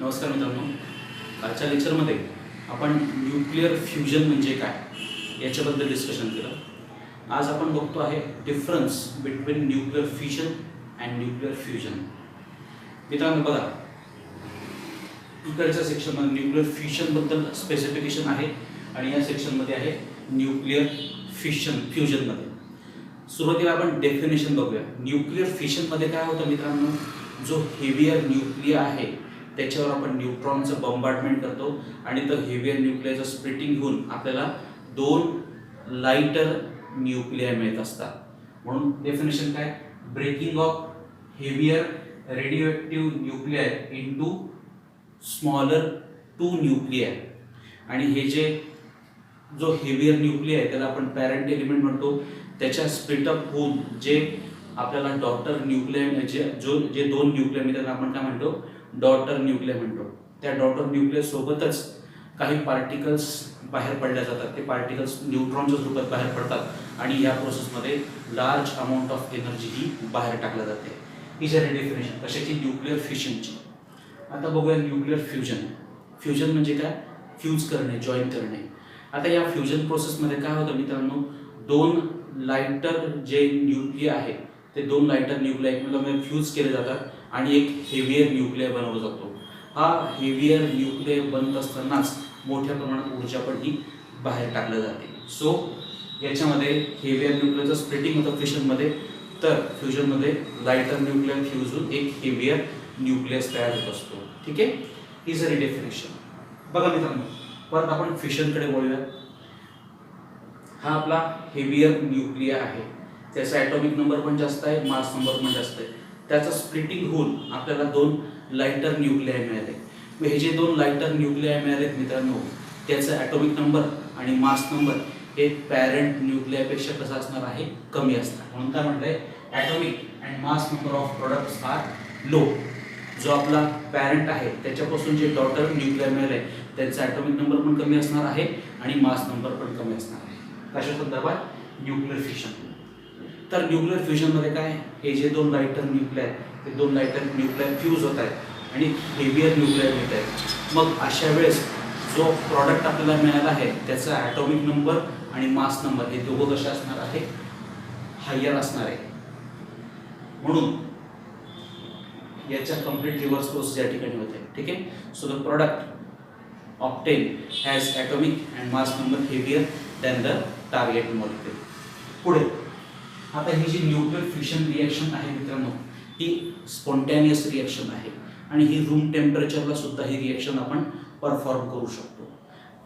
नमस्कार मित्रांनो, आजच्या लेक्चरमध्ये आपण न्यूक्लिअर फ्युजन म्हणजे काय याच्याबद्दल डिस्कशन केलं। आज आपण बघतो आहे difference between nuclear fission and nuclear fusion. मित्रांनो बघा, इकडच्या सेक्शनमध्ये न्यूक्लिअर फिशनबद्दल स्पेसिफिकेशन आहे आणि या सेक्शनमध्ये आहे न्यूक्लिअर फ्युजनमध्ये। सुरुवातीला आपण डेफिनेशन बघूया। न्यूक्लिअर फिशनमध्ये काय होतं मित्रांनो, जो हेवियर न्यूक्लिया आहे त्याच्यावर आपण न्यूट्रॉनचं बंबार्डमेंट करतो आणि तो हेवियर न्यूक्लियाचं स्प्लिटिंग होऊन आपल्याला दोन लाइटर न्यूक्लिया मिळत असतात। म्हणून डेफिनेशन काय, breaking of heavier radioactive nuclei into smaller two nuclei. आणि हे जो हेवियर न्यूक्लिया आहे त्याला आपण पॅरेंट एलिमेंट म्हणतो। त्याच्या स्प्लिटअप होऊन जे आपल्याला डॉटर न्यूक्लिया जे दोन न्यूक्लिया मिळतात आपण काय म्हणतो, डॉटर न्यूक्लिया म्हणतो। त्या डॉटर न्यूक्लिया सोबतच काही पार्टिकल्स बाहेर पडल्या जातात। ते पार्टिकल्स न्यूट्रॉनच्या रूपात बाहेर पडतात आणि या प्रोसेसमध्ये लार्ज अमाऊंट ऑफ एनर्जी ही बाहेर टाकल्या जाते। ही झाली डेफिनेशन कशाची, न्यूक्लिअर फिशनची। आता बघूया न्यूक्लिअर फ्युजन। फ्युजन म्हणजे काय, फ्यूज करणे, जॉईन करणे। आता या फ्युजन प्रोसेसमध्ये काय होतं मित्रांनो, दोन लाइटर जे न्यूक्लिया आहे ते दोन लाइटर न्यूक्लिया एकमेकांमध्ये फ्यूज केले जातात आणि एक हेवियर न्यूक्लिया बनवला जातो। हा हेवियर न्यूक्लिया बनत असतानाच मोठ्या प्रमाणात ऊर्जा पण ही बाहेर टाकली जाते। सो याच्यामध्ये हेवियर न्यूक्लियाचं स्प्लिटिंग होतं फिशनमध्ये, तर फ्युजनमध्ये लाइटर न्यूक्लिया फ्यूज होऊन एक हेवियर न्यूक्लियस तयार होत असतो। ठीक आहे, ही झाली डेफिनेशन। बघा मित्रांनो, परत आपण फिशनकडे वळूया। हा आपला हेवियर न्यूक्लिया आहे, त्याचा ॲटॉमिक नंबर पण जास्त आहे, मास नंबर पण जास्त आहे। त्याचं स्प्लिटिंग होऊन आपल्याला दोन लाइटर न्यूक्लिया मिळाले। मग हे जे दोन लाइटर न्यूक्लिया मिळालेत मित्रांनो, त्याचा ॲटॉमिक नंबर आणि मास नंबर हे पॅरेंट न्यूक्लियापेक्षा कसा असणार आहे, कमी असणार। म्हणून काय म्हटलंय, atomic and mass number of products are low. जो आपला पॅरेंट आहे त्याच्यापासून जे डॉटर न्यूक्लिया मिळाले त्यांचा ॲटॉमिक नंबर पण कमी असणार आहे आणि मास नंबर पण कमी असणार आहे। कशा संदर्भात, न्यूक्लिअर फिशन। तर न्यूक्लिअर फ्युजनमध्ये काय, हे जे दोन लाइटर न्यूक्लिया आहेत ते दोन लाइटर न्यूक्लिया फ्यूज होत आहेत आणि हेवियर न्यूक्लिया मिळत आहेत। मग अशा वेळेस जो प्रॉडक्ट आपल्याला मिळाला आहे त्याचा ॲटॉमिक नंबर आणि मास नंबर हे दोघं कसे असणार आहे, हायर असणार आहे। म्हणून याच्या कंप्लीट रिव्हर्स प्रोसेस या ठिकाणी होते। ठीक आहे, so the product obtain has atomic and mass number heavier than the target molecule. पुढे आता ही जी न्यूक्लिअर फ्युजन रिॲक्शन आहे मित्रांनो, ही स्पॉन्टॅनियस रिॲक्शन आहे आणि ही रूम टेम्परेचरला सुद्धा ही रिॲक्शन आपण परफॉर्म करू शकतो।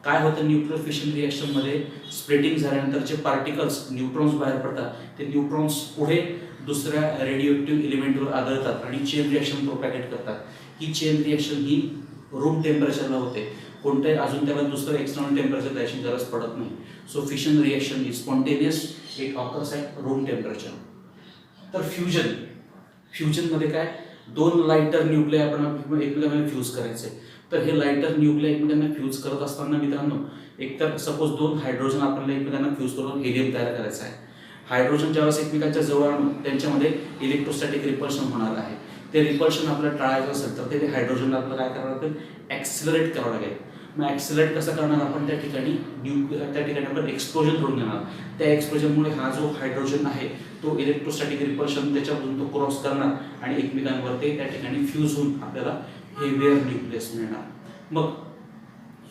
काय होतं न्यूक्लिअर फ्युजन रिॲक्शनमध्ये, स्प्लिटिंग झाल्यानंतर जे पार्टिकल्स न्यूट्रॉन्स बाहेर पडतात ते न्यूट्रॉन्स पुढे दुसऱ्या रेडिओएक्टिव्ह एलिमेंटवर आदळतात आणि चेन रिॲक्शन प्रोपॅगेट करतात। ही चेन रिॲक्शन ही रूम टेम्परेचरला होते, कोणत्याही अजून त्याला दुसरं एक्सटर्नल टेम्परेचर द्यायची गरज पडत नाही। So fission reaction is spontaneous, it occurs at room temperature. तर फ्युजनमध्ये काय, दोन लाइटर न्यूक्लिया आपण एकमेकांना फ्यूज करायचे। तर हे लाइटर न्यूक्लिया एकमेकांना फ्यूज करत असताना मित्रांनो, एकतर सपोज दोन हायड्रोजन आपल्याला एकमेकांना फ्यूज करून हेलियम तयार करायचा आहे। हायड्रोजन ज्यावेळेस एकमेकांच्या जवळ आणून त्यांच्यामध्ये इलेक्ट्रोस्टॅटिक रिपल्शन होणार आहे। ते रिपल्शन आपल्याला टाळायचं असेल तर ते हायड्रोजनला आपल्याला काय करावं लागेल, ॲक्सिलरेट करावं लागेल। मग ॲक्सिलरेट कसं करणार आपण, त्या ठिकाणी आपण एक्सप्लोजन करून घेणार। त्या एक्सप्लोजनमुळे हा जो हायड्रोजन आहे तो इलेक्ट्रोस्टॅटिक रिपल्शन त्याच्यामधून तो क्रॉस करणार आणि एकमेकांवर ते त्या ठिकाणी फ्यूज होऊन आपल्याला हेवियर न्यूक्लियस मिळणार। मग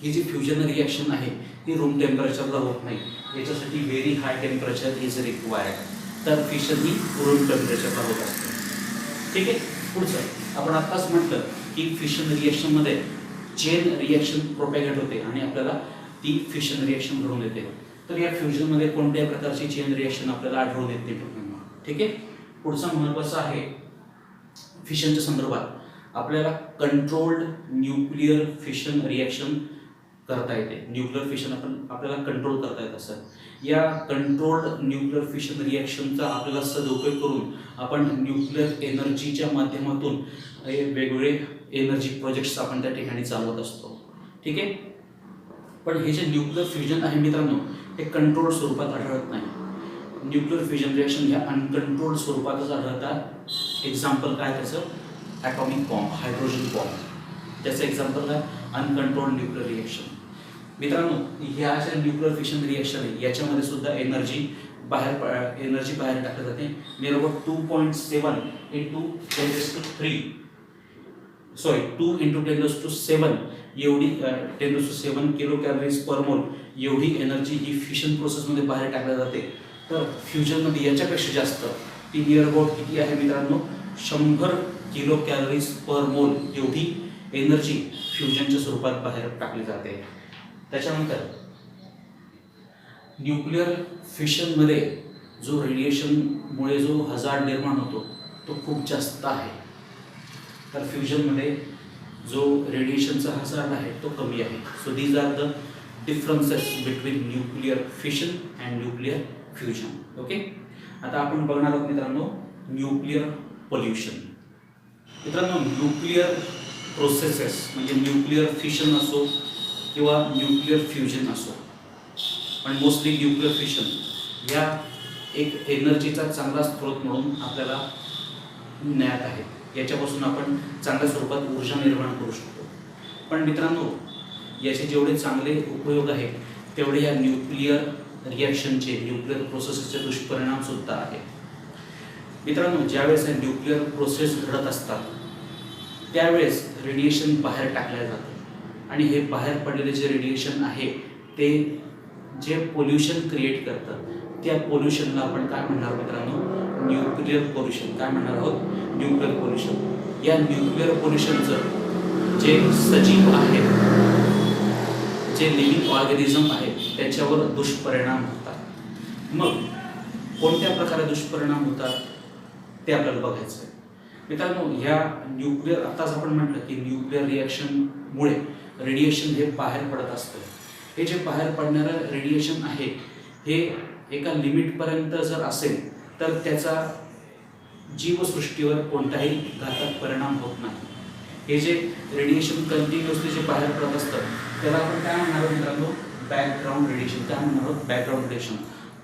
ही जी फ्युजन रिॲक्शन आहे ती रूम टेम्परेचरला होत नाही, याच्यासाठी very high temperature is required. तर फिशन ही रूम टेम्परेचरला होत असते। ठीक आहे, पुढचं आपण आत्ताच म्हटलं की फिशन रिॲक्शनमध्ये चेन रिॲक्शन प्रोपॅगेट होते आणि आपल्याला ती फिशन रिॲक्शन घडून येते। तर या फ्युजनमध्ये कोणत्याही प्रकारची चेन रिॲक्शन आपल्याला आढळून येत नाही। ठीक आहे, पुढचा महत्त्वाचा आहे फिशनच्या संदर्भात आपल्याला कंट्रोल्ड न्यूक्लिअर फिशन रिॲक्शन करता येते। न्यूक्लिअर फिशन आपल्याला कंट्रोल करता येत असं। या कंट्रोल्ड न्यूक्लिअर फिशन रिॲक्शनचा आपल्याला सदुपयोग करून आपण न्यूक्लिअर एनर्जीच्या माध्यमातून वेगवेगळे एनर्जी प्रोजेक्ट्स आपण त्या ठिकाणी चालवत असतो। ठीक आहे, पण हे जे न्यूक्लिअर फ्युजन आहे मित्रांनो, हे कंट्रोल्ड स्वरूपात आढळत नाही। न्यूक्लिअर फ्युजन रिॲक्शन ह्या अनकंट्रोल्ड स्वरूपातच आढळतात। एक्झाम्पल काय त्याचं, ॲटॉमिक बॉम्ब, हायड्रोजन बॉम्ब। त्याचं एक्झाम्पल आहे अनकंट्रोल्ड न्यूक्लिअर रिएक्शन. मित्रांनो, ह्या अशा न्यूक्लिअर फिशन रिएक्शन आहे याच्यामध्ये सुद्धा एनर्जी बाहेर टाकली जाते. नियर अबाउट 2.7 इंटू 10⁻³ 2 इंटू 10⁻7 एवढी 10⁻7 किलो कॅलरीज पर मोल एवढी एनर्जी ही फिशन प्रोसेसमध्ये बाहेर टाकली जाते. तर फ्युजनमध्ये याच्यापेक्षा जास्त, ती नियर अबाउट किती आहे मित्रांनो, 100 किलो कॅलरीज पर मोल एवढी एनर्जी फ्युजनच्या स्वरूपात बाहेर टाकली जाते. त्याच्यानंतर न्यूक्लिअर फिशनमध्ये जो रेडिएशनमुळे जो हजार्ड निर्माण होतो तो खूप जास्त आहे. तर फ्युजनमध्ये जो रेडिएशनचा हजार्ड आहे तो कमी आहे. So these are the differences between nuclear fission and nuclear fusion. Okay, आता आपण बघणार आहोत मित्रांनो न्यूक्लिअर पोल्युशन. मित्रांनो, न्यूक्लिअर प्रोसेसेस म्हणजे न्यूक्लिअर फिशन असो किंवा न्यूक्लिअर फ्युजन असो, पण मोस्टली न्यूक्लिअर फिशन या एक एनर्जीचा चांगला स्रोत म्हणून आपल्याला ज्ञात आहे. याच्यापासून आपण चांगल्या स्वरूपात ऊर्जा निर्माण करू शकतो. पण मित्रांनो, याचे जेवढे चांगले उपयोग आहेत तेवढे या न्यूक्लिअर रिॲक्शनचे, न्यूक्लिअर प्रोसेसचे दुष्परिणाम सुद्धा आहेत. मित्रांनो, ज्यावेळेस हे न्यूक्लिअर प्रोसेस घडत असतात त्यावेळेस रेडिएशन बाहेर टाकलं जातं आणि हे बाहेर पडलेले जे रेडिएशन आहे ते जे पोल्युशन क्रिएट करतं त्या पोल्युशनला आपण काय म्हणणार मित्रांनो, न्यूक्लिअर पोल्युशन. काय म्हणणार आहोत, न्यूक्लिअर पोल्युशन. या न्यूक्लिअर पोल्युशनचं जे सजीव आहेत, जे लिव्हिंग ऑर्गॅनिझम आहेत त्याच्यावर दुष्परिणाम होतात. मग कोणत्या प्रकारे दुष्परिणाम होतात ते आपल्याला बघायचं आहे. मित्रांनो, ह्या न्यूक्लिअर, आताच आपण म्हटलं की न्यूक्लिअर रिॲक्शनमुळे रेडिएशन हे बाहेर पडत असतं. हे जे बाहेर पडणारं रेडिएशन आहे हे एका लिमिटपर्यंत जर असेल तर त्याचा जीवसृष्टीवर कोणताही घातक परिणाम होत नाही. हे जे रेडिएशन कंटिन्युअसली जे बाहेर पडत असतं त्याला आपण काय म्हणणार आहोत मित्रांनो, बॅकग्राऊंड रेडिएशन. काय म्हणणार आहोत, बॅकग्राऊंड रेडिएशन.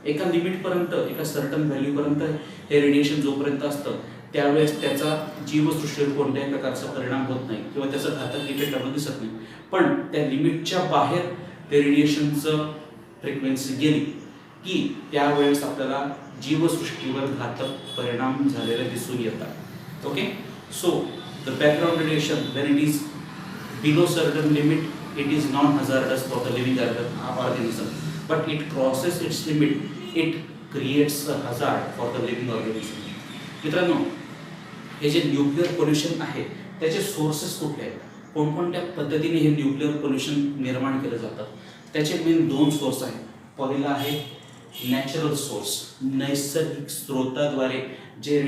एका लिमिटपर्यंत, एका सर्टन व्हॅल्यूपर्यंत हे रेडिएशन जोपर्यंत असतं त्यावेळेस त्याचा जीवसृष्टीवर कोणत्याही प्रकारचा परिणाम होत नाही किंवा त्याचा घातक इफेक्ट आपल्याला दिसत नाही. पण त्या लिमिटच्या बाहेर ते रेडिएशनचं फ्रिक्वेन्सी गेली की त्यावेळेस आपल्याला जीवसृष्टीवर घातक परिणाम झालेले दिसून येतात. Okay, so the background radiation when it is below certain limit, it is non-hazardous for the living organism, but it crosses its limit, it creates a hazard for the living organism. मित्रांनो, हे जे nuclear pollution आहे त्याचे sources कुठले आहेत, कोणकोणत्या पद्धतीने हे न्यूक्लिअर पोल्युशन निर्माण केलं जातं, त्याचे मेन 2 सोर्स आहेत. पहिला आहे नॅचरल सोर्स, नैसर्गिक स्रोताद्वारे जे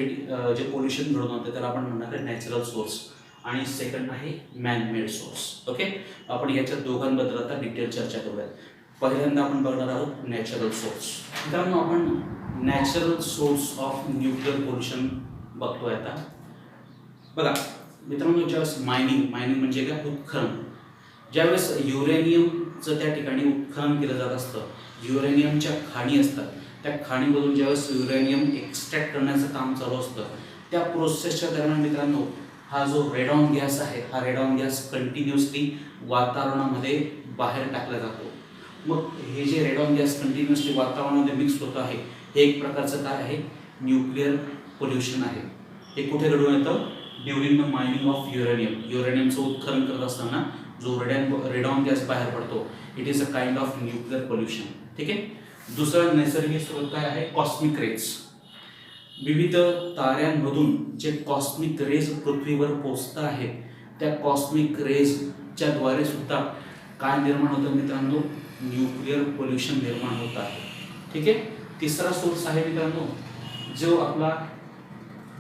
पोल्युशन घडून होतं त्याला आपण म्हणणार आहे नॅचरल सोर्स. आणि सेकंड आहे मॅनमेड सोर्स. ओके, आपण याच्या दोघांबद्दल आता डिटेल चर्चा करूयात. पहिल्यांदा आपण बघणार आहोत नॅचरल सोर्स. मित्रांनो, आपण natural source of nuclear pollution बघतोय आता. बघा मित्रांनो, ज्यावेळेस मायनिंग म्हणजे काय, उत्खनन. ज्यावेळेस युरेनियमचं त्या ठिकाणी उत्खनन केलं जात असतं, युरेनियमच्या खाणी असतात, त्या खाणीमधून ज्यावेळेस युरेनियम एक्स्ट्रॅक्ट करण्याचं काम चालू असतं त्या प्रोसेसच्या दरम्यान मित्रांनो हा जो रेडॉन गॅस आहे, हा रेडॉन गॅस कंटिन्युअसली वातावरणामध्ये बाहेर टाकला जातो. मग हे जे रेडॉन गॅस कंटिन्युअसली वातावरणामध्ये मिक्स होत आहे हे एक प्रकारचं काय आहे, न्यूक्लिअर पोल्युशन आहे. हे कुठे घडून येतं, during the mining of uranium. युरेनियमचं उत्खनन करत असताना जो रेडॉन गॅस बाहेर पडतो, it is a kind of nuclear pollution. ठीक आहे. दुसरा नैसर्गिक स्रोत काय आहे, कॉस्मिक रेज. विविध ताऱ्यांमधून जे कॉस्मिक रेज पृथ्वीवर पोचत आहेत त्या कॉस्मिक रेजच्या द्वारे सुद्धा काय निर्माण होतं मित्रांनो, न्यूक्लिअर पोल्युशन निर्माण होत आहे. ठीक आहे. तिसरा सोर्स आहे मित्रांनो जो आपला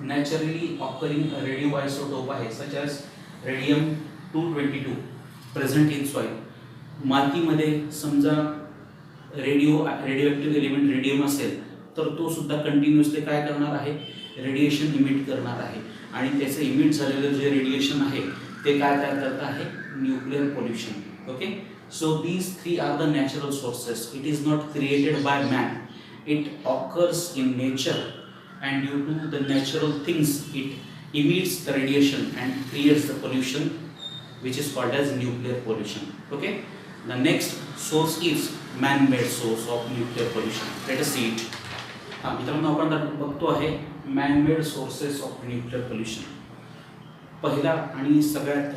नॅचरली ऑकरिंग रेडिओ आयसोटोप आहे, such as radium 222 present in soil. मातीमध्ये समजा रेडिओ एलिमेंट रेडियम असेल तर तो सुद्धा कंटिन्युअसली काय करणार आहे, रेडिएशन इमिट करणार आहे आणि त्याचं इमिट झालेलं जे रेडिएशन आहे ते काय तयार करत आहे, nuclear pollution. Okay, so these 3 are the natural sources. It is not created by man, it occurs in nature and due to the natural things it emits the radiation and creates the pollution which is called as nuclear pollution. Okay, the next source is man-made source of nuclear pollution. Let us see it. मित्रांनो आपण बघतो आहे man-made sources of nuclear pollution. पहिला आणि सगळ्यात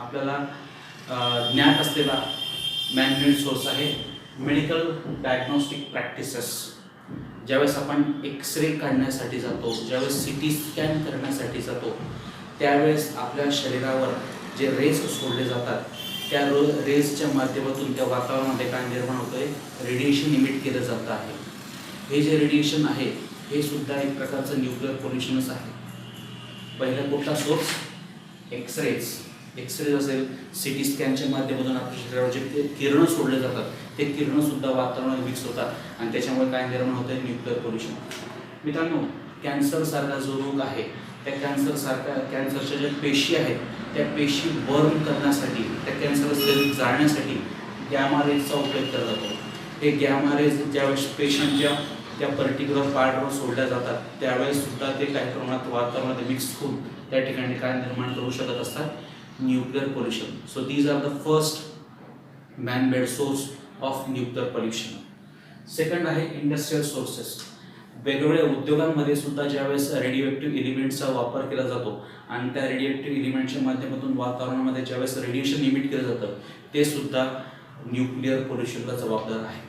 आपल्याला ज्ञात असलेला man-made सोर्स आहे मेडिकल डायग्नोस्टिक प्रॅक्टिसेस. ज्यावेळेस आपण एक्सरे काढण्यासाठी जातो, ज्यावेळेस CT स्कॅन करण्यासाठी जातो, त्यावेळेस आपल्या शरीरावर जे रेज सोडले जातात, त्या रेजच्या माध्यमातून त्या वातावरणामध्ये काय निर्माण होतं आहे, रेडिएशन इमिट केलं जातं आहे. हे जे रेडिएशन आहे हे सुद्धा एक प्रकारचं न्यूक्लिअर पोल्युशनच आहे. पहिला कुठला सोर्स? एक्सरेज असेल, CT स्कॅनच्या माध्यमातून आपल्या शरीरावर जे किरणं सोडले जातात ते किरणंसुद्धा वातावरणात मिक्स होतात आणि त्याच्यामुळे काय निर्माण होतं आहे, न्यूक्लिअर पोल्युशन. मित्रांनो, कॅन्सरसारखा जो रोग आहे, त्या कॅन्सरच्या ज्या पेशी आहेत त्या पेशी बर्न करण्यासाठी, त्या कॅन्सर सेल जाळण्यासाठी गॅमा रेजचा उपयोग केला जातो. हे गॅमा रेज ज्यावेळेस पेशंटच्या त्या पर्टिक्युलर पार्टवर सोडल्या जातात त्यावेळेस सुद्धा ते काही प्रमाणात वातावरणात मिक्स होऊन त्या ठिकाणी काय निर्माण करू शकत असतात, nuclear pollution. So these are the first man-made source of nuclear pollution. Second आहे इंडस्ट्रियल सोर्सेस. वेगवेगळ्या उद्योगांमध्ये सुद्धा ज्यावेळेस रेडिओ एलिमेंटचा वापर केला जातो आणि त्या रेडिओ एलिमेंटच्या माध्यमातून वातावरणामध्ये ज्यावेळेस रेडिएशन इमिट केलं जातं ते सुद्धा न्यूक्लिअर पोल्युशनला जबाबदार आहे.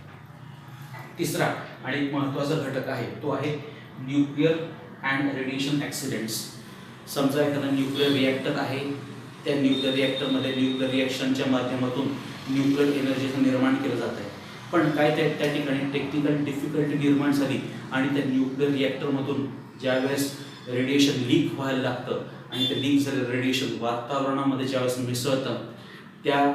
तिसरा आणि एक महत्त्वाचा घटक आहे तो आहे न्यूक्लिअर अँड रेडिएशन ॲक्सिडेंट्स. समजा एखादा न्यूक्लिअर रिॲक्टर आहे, त्या न्यूक्लिअर रिॲक्टरमध्ये न्यूक्लिअर रिॲक्शनच्या माध्यमातून न्यूक्लिअर एनर्जीचं निर्माण केलं जात आहे, पण काय त्या ठिकाणी टेक्निकल डिफिकल्टी निर्माण झाली आणि त्या न्यूक्लिअर रिॲक्टरमधून ज्यावेळेस रेडिएशन लीक व्हायला लागतं आणि ते लीक झालेलं रेडिएशन वातावरणामध्ये ज्यावेळेस मिसळतं, त्या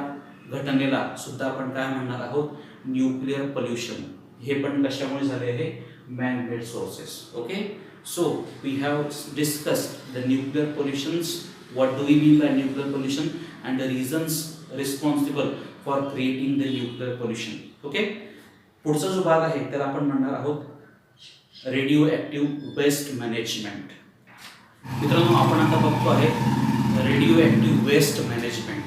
घटनेला सुद्धा आपण काय म्हणणार आहोत, न्यूक्लिअर पोल्युशन. हे पण कशामुळे झाले आहे, man-made sources. Okay, so we have discussed the nuclear pollutions, what do we mean by nuclear pollution and the reasons responsible for creating the nuclear pollution. Okay, पुढचा जो भाग आहे त्याला आपण म्हणणार आहोत रेडिओ ॲक्टिव्ह वेस्ट मॅनेजमेंट. मित्रांनो, आपण आता बघतो आहे रेडिओ ॲक्टिव्ह वेस्ट मॅनेजमेंट.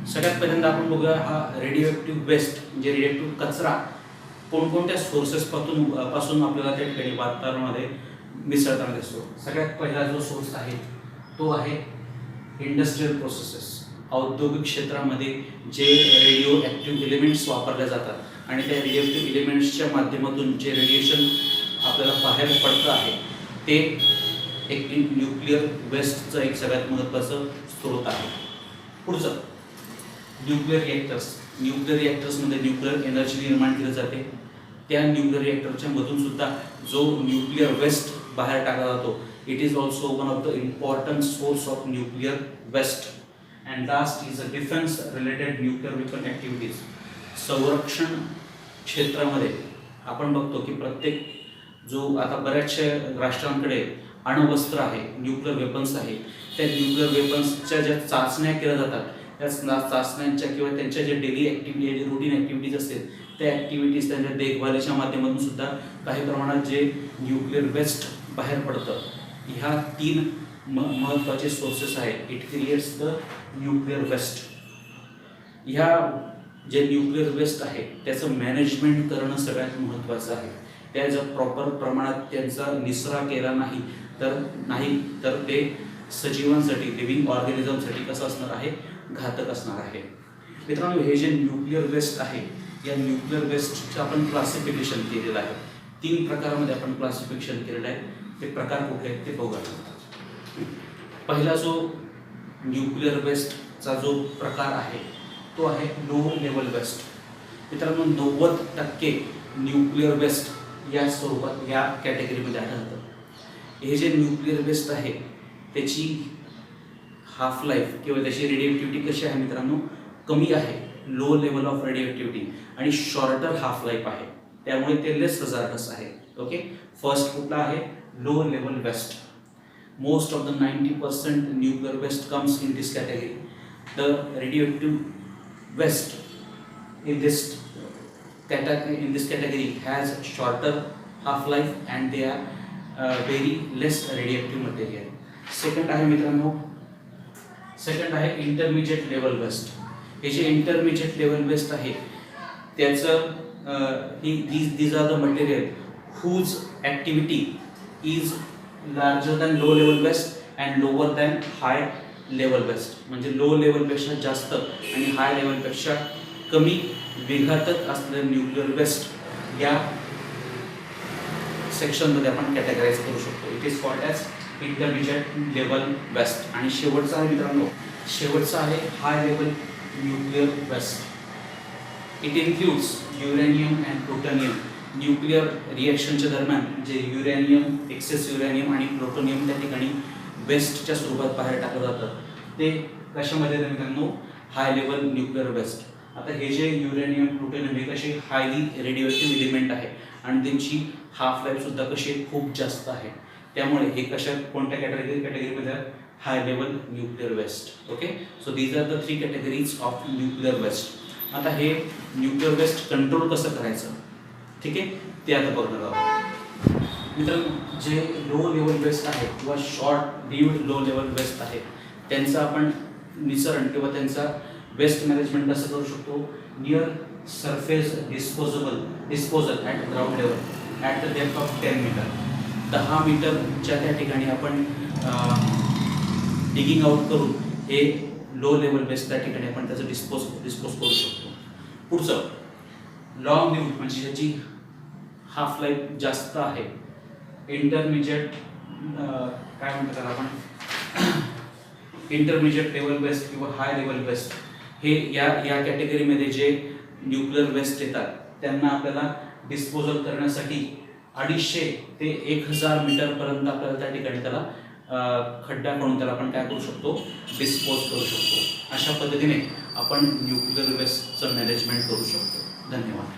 सगळ्यात पहिल्यांदा आपण बघूया हा रेडिओ ॲक्टिव्ह वेस्ट म्हणजे रेडिओ कचरा कोणकोणत्या सोर्सेस पासून आपल्याला त्या ठिकाणी वातावरणामध्ये मिसळताना दिसतो. सगळ्यात पहिला जो सोर्स आहे तो आहे इंडस्ट्रियल प्रोसेसेस. औद्योगिक क्षेत्रामध्ये जे रेडिओ ॲक्टिव्ह एलिमेंट्स वापरले जातात आणि त्या रेडिओ ॲक्टिव्ह एलिमेंट्सच्या माध्यमातून जे रेडिएशन आपल्याला बाहेर पडतं आहे ते एक न्यूक्लिअर वेस्टचं एक सगळ्यात महत्त्वाचं स्रोत आहे. पुढचं न्यूक्लिअर रिॲक्टर्स. न्यूक्लिअर रिॲक्टर्समध्ये न्यूक्लिअर एनर्जी निर्माण केली जाते. त्या न्यूक्लिअर रिॲक्टरच्या मधून सुद्धा जो न्यूक्लिअर वेस्ट बाहेर टाकला जातो, it is also one of the important source of nuclear waste. And last is a defence related nuclear weapon activities. संरक्षण क्षेत्रामध्ये आपण बघतो की प्रत्येक जो आता बऱ्याचशा राष्ट्रांकडे अण्वस्त्र आहे, न्यूक्लिअर वेपन्स आहे, त्या न्यूक्लिअर वेपन्सच्या ज्या चाचण्या केल्या जातात त्या चाचण्यांच्या किंवा त्यांच्या जे डेली ॲक्टिव्हिटी जे रुटीन ॲक्टिव्हिटीज असतील त्या ॲक्टिव्हिटीज त्यांच्या देखभालीच्या माध्यमातून सुद्धा काही प्रमाणात जे न्यूक्लिअर वेस्ट बाहेर पडतं, ह्या तीन महत्त्वाचे सोर्सेस आहेत. It creates the nuclear waste. ह्या जे न्यूक्लिअर वेस्ट आहे त्याचं मॅनेजमेंट करणं सगळ्यात महत्त्वाचं आहे. त्या जर प्रॉपर प्रमाणात त्यांचा निचरा केला नाही तर ते सजीवांसाठी, लिव्हिंग ऑर्गॅनिझमसाठी कसं असणार आहे, घातक असणार आहे. मित्रांनो, हे जे न्यूक्लिअर वेस्ट आहे या न्यूक्लिअर वेस्टचं आपण क्लासिफिकेशन केलेलं आहे. 3 प्रकारामध्ये आपण क्लासिफिकेशन केलेलं आहे. ते प्रकार कुठले आहेत ते बघूया. पहिला जो न्यूक्लिअर वेस्टचा जो प्रकार आहे तो आहे लो लेवल वेस्ट. मित्रांनो, 90% न्यूक्लिअर वेस्ट या स्वरूपात या कॅटेगरीमध्ये आढळतं. हे जे न्यूक्लिअर वेस्ट आहे त्याची हाफ लाईफ किंवा त्याची रेडिएक्टिव्हिटी कशी आहे मित्रांनो, कमी आहे, लो लेवल ऑफ रेडिएक्टिव्हिटी आणि शॉर्टर हाफ लाईफ आहे, त्यामुळे ते लेस हजार्डस आहे. ओके, फर्स्ट कुठला आहे, low level waste. Most of the 90% nuclear waste comes in this category. The radioactive waste in this category has shorter half-life and they are very less radioactive material. Second आहे मित्रांनो second आहे intermediate level waste. हे जे intermediate level waste आहे त्याचं these are the material whose activity is larger than low level waste and lower than high level waste. म्हणजे low लेवलपेक्षा जास्त आणि हाय लेवलपेक्षा कमी विघातक असलेलं न्यूक्लिअर वेस्ट या सेक्शनमध्ये आपण कॅटेगराईज करू शकतो. It is called as intermediate level waste. आणि शेवटचा आहे मित्रांनो, शेवटचा आहे high level nuclear waste. It includes uranium and plutonium. Nuclear रिॲक्शनच्या दरम्यान जे युरेनियम, एक्सेस युरेनियम आणि प्लुटोनियम त्या ठिकाणी वेस्टच्या स्वरूपात बाहेर टाकलं जातं ते कशामध्ये येतं मित्रांनो, हाय लेवल न्यूक्लिअर वेस्ट. आता हे जे युरेनियम, प्लुटोनियम हे कसे हायली रेडिओएक्टिव्ह एलिमेंट आहे आणि त्यांची हाफ लाईफ सुद्धा कशी खूप जास्त आहे. त्यामुळे हे कोणत्या कॅटेगरीमध्ये high level nuclear waste. Okay, so these are the 3 categories of nuclear waste. आता हे न्यूक्लिअर वेस्ट कंट्रोल कसं करायचं, ठीक आहे, ते आता बघणार आहोत. मित्रांनो, जे लो लेवल वेस्ट आहे किंवा short lived low level waste आहे त्यांचं आपण निसरण किंवा त्यांचा वेस्ट मॅनेजमेंट कसं करू शकतो. Near surface disposal at ground level at the depth of 10 metre. 10 मीटरच्या त्या ठिकाणी आपण डिगिंग आउट करून हे लो लेवल वेस्ट त्या ठिकाणी आपण त्याचं डिस्पोज करू शकतो. पुढचं लॉंग लिव्ड म्हणजे ज्याची हाफ लाईफ जास्त आहे. इंटरमिजिएट काय म्हणतात त्याला आपण, इंटरमिजिएट लेवल वेस्ट किंवा हाय लेवल वेस्ट हे या कॅटेगरीमध्ये जे न्यूक्लिअर वेस्ट येतात त्यांना आपल्याला डिस्पोजल करण्यासाठी 250 ते 1000 मीटरपर्यंत आपल्याला त्या ठिकाणी त्याला खड्डा करून त्याला आपण काय करू शकतो, डिस्पोज करू शकतो. अशा पद्धतीने आपण न्यूक्लिअर वेस्टचं मॅनेजमेंट करू शकतो. धन्यवाद.